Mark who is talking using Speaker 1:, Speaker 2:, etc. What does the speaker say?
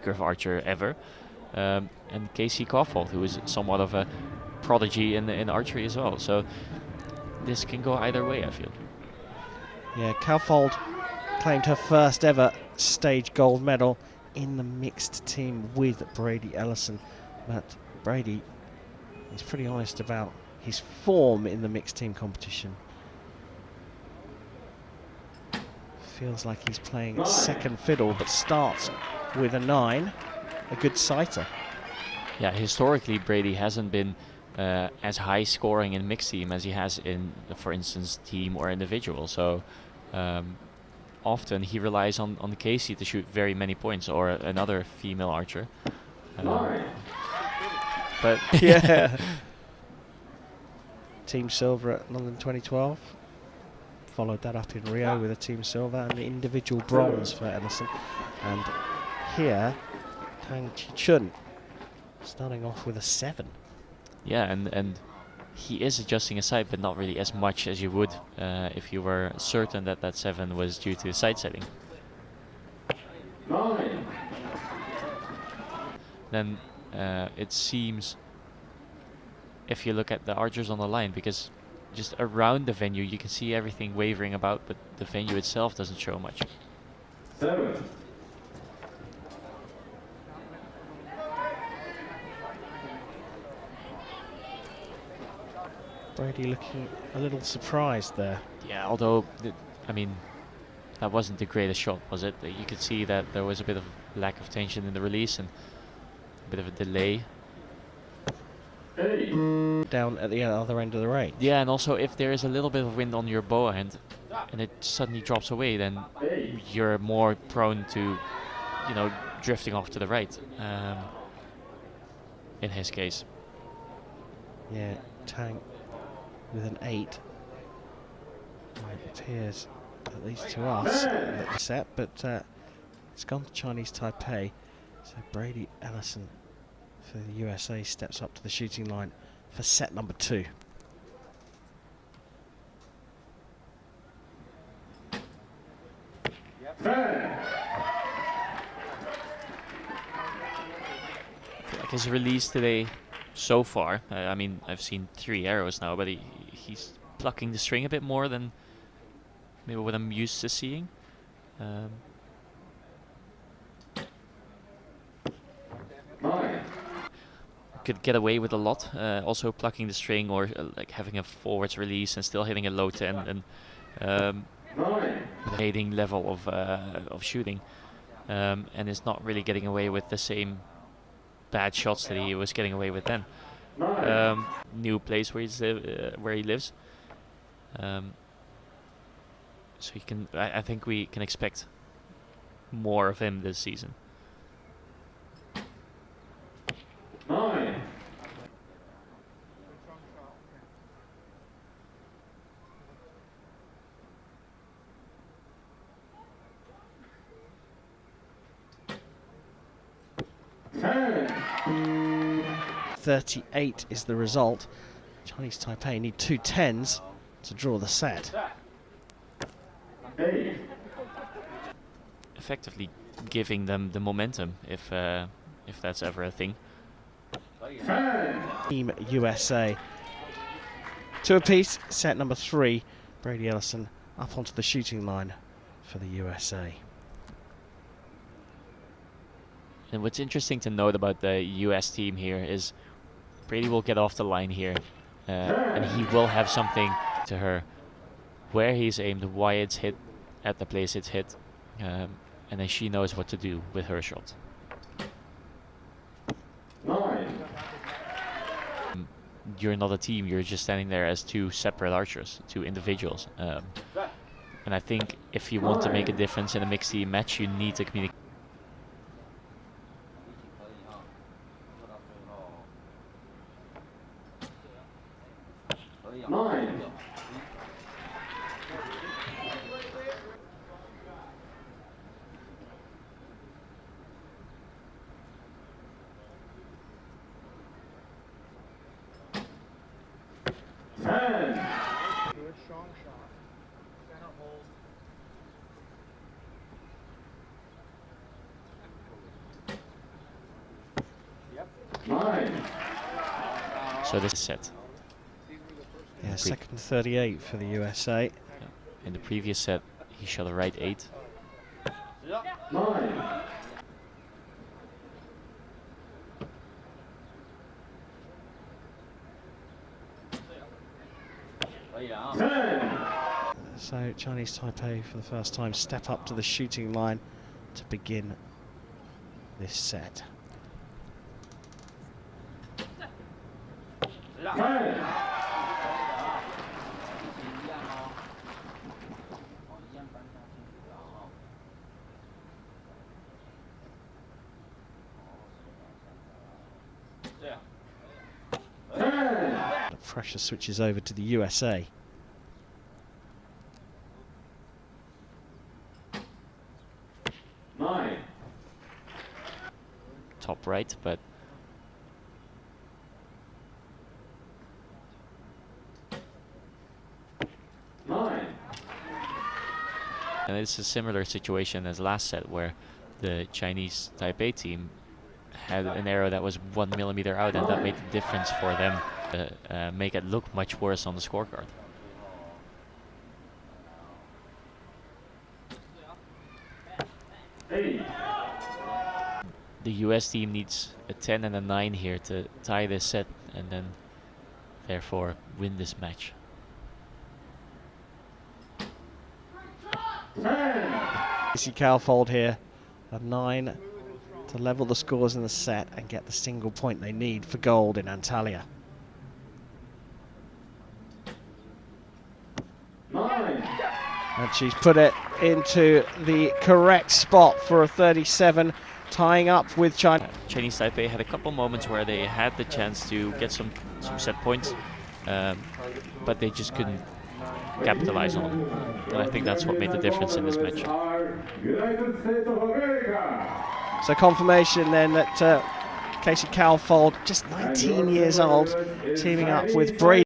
Speaker 1: recurve archer ever, and Casey Kaufhold, who is somewhat of a prodigy in archery as well. So this can go either way, I feel.
Speaker 2: Yeah, Kaufhold claimed her first ever stage gold medal in the mixed team with Brady Ellison, but Brady is pretty honest about his form in the mixed team competition. Feels like he's playing second fiddle, but starts with a 9, a good sighter.
Speaker 1: Yeah, historically Brady hasn't been as high scoring in mixed team as he has in, for instance, team or individual. So often he relies on Casey to shoot very many points, or another female archer. But
Speaker 2: yeah. Team silver at London 2012. Followed that up in Rio with a team silver and the individual bronze for Ellison. And here, Tang Chi-chun starting off with a 7.
Speaker 1: Yeah, and he is adjusting his sight, but not really as much as you would if you were certain that that 7 was due to sight setting.
Speaker 3: 9.
Speaker 1: Then it seems, if you look at the archers on the line, because just around the venue you can see everything wavering about, but the venue itself doesn't show much.
Speaker 3: 7.
Speaker 2: Brady looking a little surprised there.
Speaker 1: Yeah, although, I mean, that wasn't the greatest shot, was it? You could see that there was a bit of lack of tension in the release and a bit of a delay.
Speaker 3: 8.
Speaker 2: Down at the other end of the range.
Speaker 1: Yeah, and also if there is a little bit of wind on your bow hand and it suddenly drops away, then you're more prone to, you know, drifting off to the right. In his case.
Speaker 2: Yeah, Tang with an 8. It appears, at least to us, that the set, but it's gone to Chinese Taipei. So Brady Ellison for the USA steps up to the shooting line for set number 2.
Speaker 1: Like his release today so far, I mean, I've seen 3 arrows now, but he's plucking the string a bit more than maybe what I'm used to seeing. Could get away with a lot, also plucking the string, or like having a forwards release and still hitting a low 10 and hating level of shooting, and is not really getting away with the same bad shots that he was getting away with then. New place where he lives, so he can. I think we can expect more of him this season.
Speaker 3: 9. Ten.
Speaker 2: 38 is the result. Chinese Taipei need 2 10s to draw the set.
Speaker 3: 8.
Speaker 1: Effectively giving them the momentum, if that's ever a thing.
Speaker 3: 10.
Speaker 2: Team USA. 2 apiece, set number 3. Brady Ellison up onto the shooting line for the USA.
Speaker 1: And what's interesting to note about the US team here is Brady will get off the line here, and he will have something to her where he's aimed, why it's hit at the place it's hit, and then she knows what to do with her shot.
Speaker 3: 9.
Speaker 1: You're not a team, you're just standing there as 2 separate archers, 2 individuals. And I think if you want to make a difference in a mixed team match, you need to communicate.
Speaker 4: Good strong shot. Center hold.
Speaker 3: 9.
Speaker 1: So this is set.
Speaker 2: Yeah, second 38 for the USA.
Speaker 1: In the previous set, he shot a right 8.
Speaker 3: 9. 10.
Speaker 2: So Chinese Taipei for the first time step up to the shooting line to begin this set.
Speaker 3: 10.
Speaker 2: The pressure switches over to the USA.
Speaker 3: 9.
Speaker 1: Top right, but
Speaker 3: 9.
Speaker 1: and it's a similar situation as last set where the Chinese Taipei team had an arrow that was 1 millimeter out, and that made the difference for them to make it look much worse on the scorecard. The US team needs a 10 and a 9 here to tie this set and then therefore win this match.
Speaker 3: 10.
Speaker 2: Calfold here, a 9 to level the scores in the set and get the single point they need for gold in Antalya.
Speaker 3: 9.
Speaker 2: And she's put it into the correct spot for a 37, tying up with China.
Speaker 1: Chinese Taipei had a couple moments where they had the chance to get some set points, but they just couldn't capitalize on them. And I think that's what made the difference in this match.
Speaker 3: United States of America.
Speaker 2: So confirmation then that Casey Calfold, just 19 years old, teaming up with Brady.